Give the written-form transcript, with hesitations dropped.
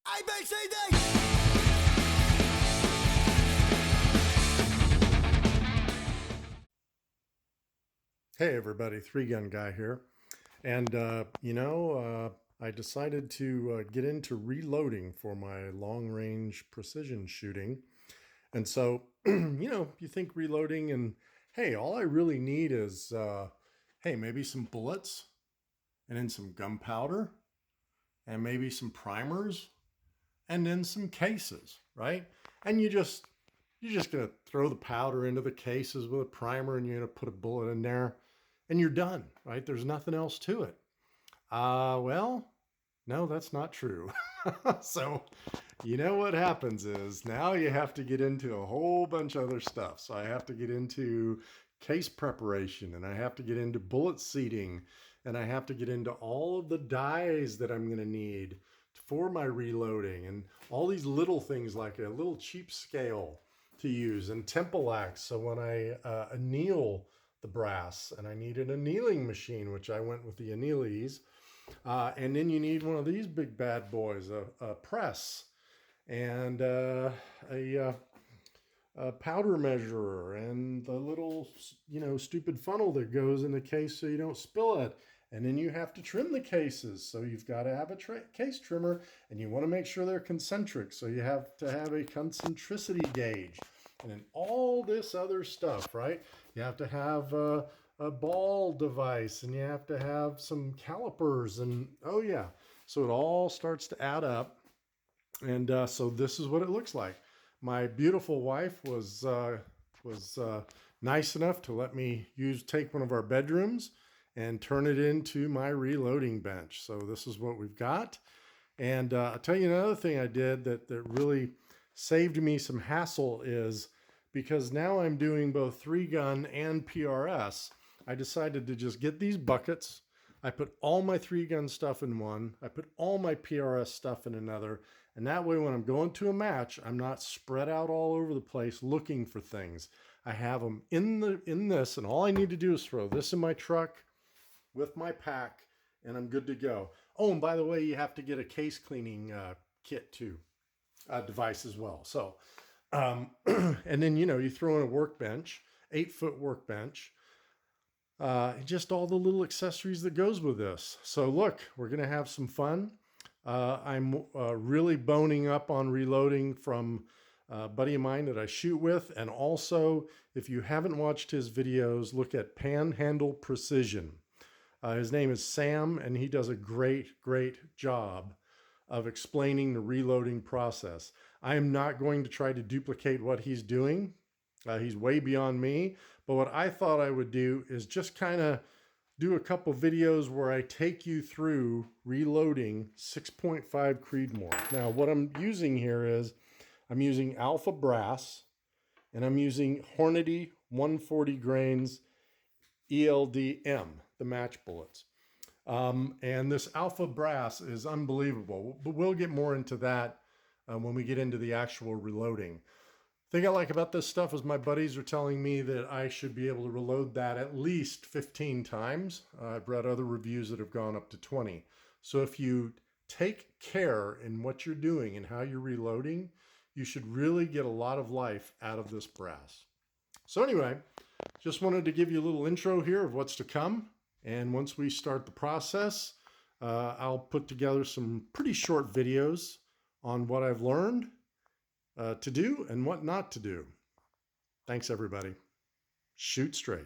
ABCD! Hey everybody, Three Gun Guy here. And I decided to get into reloading for my long range precision shooting. And so, you think reloading and hey, all I really need is, maybe some bullets and then some gunpowder and maybe some primers and then some cases, right? And you're just gonna throw the powder into the cases with a primer and you're gonna put a bullet in there and you're done, right? There's nothing else to it. Well, no, that's not true. So, what happens is now you have to get into a whole bunch of other stuff. So I have to get into case preparation and I have to get into bullet seating and I have to get into all of the dies that I'm going to need for my reloading and all these little things like a little cheap scale to use and temple axe. So when I anneal the brass and I need an annealing machine, which I went with the Annealies. And then you need one of these big bad boys, a press and a powder measurer and the little, stupid funnel that goes in the case so you don't spill it. And then you have to trim the cases. So you've got to have a case trimmer and you want to make sure they're concentric. So you have to have a concentricity gauge and then all this other stuff, right? You have to have a ball device and you have to have some calipers and oh yeah. So it all starts to add up. And so this is what it looks like. My beautiful wife was nice enough to let me take one of our bedrooms and turn it into my reloading bench. So this is what we've got. And I'll tell you another thing I did that really saved me some hassle is because now I'm doing both 3-gun and PRS, I decided to just get these buckets. I put all my 3-gun stuff in one. I put all my PRS stuff in another. And that way when I'm going to a match, I'm not spread out all over the place looking for things. I have them in this, and all I need to do is throw this in my truck with my pack, and I'm good to go. Oh, and by the way, you have to get a case cleaning kit too, device as well. So, and then, you throw in a workbench, 8-foot workbench, just all the little accessories that goes with this. So look, we're going to have some fun. I'm really boning up on reloading from a buddy of mine that I shoot with. And also, if you haven't watched his videos, look at Panhandle Precision. His name is Sam, and he does a great job of explaining the reloading process. I am not going to try to duplicate what he's doing. He's way beyond me. But what I thought I would do is just kind of do a couple videos where I take you through reloading 6.5 Creedmoor. Now, what I'm using here is I'm using Alpha Brass, and I'm using Hornady 140 grains ELD-M, the match bullets. And this Alpha Brass is unbelievable, but we'll get more into that when we get into the actual reloading. The thing I like about this stuff is my buddies are telling me that I should be able to reload that at least 15 times. I've read other reviews that have gone up to 20. So if you take care in what you're doing and how you're reloading, you should really get a lot of life out of this brass. So anyway, just wanted to give you a little intro here of what's to come. And once we start the process, I'll put together some pretty short videos on what I've learned to do and what not to do. Thanks, everybody. Shoot straight.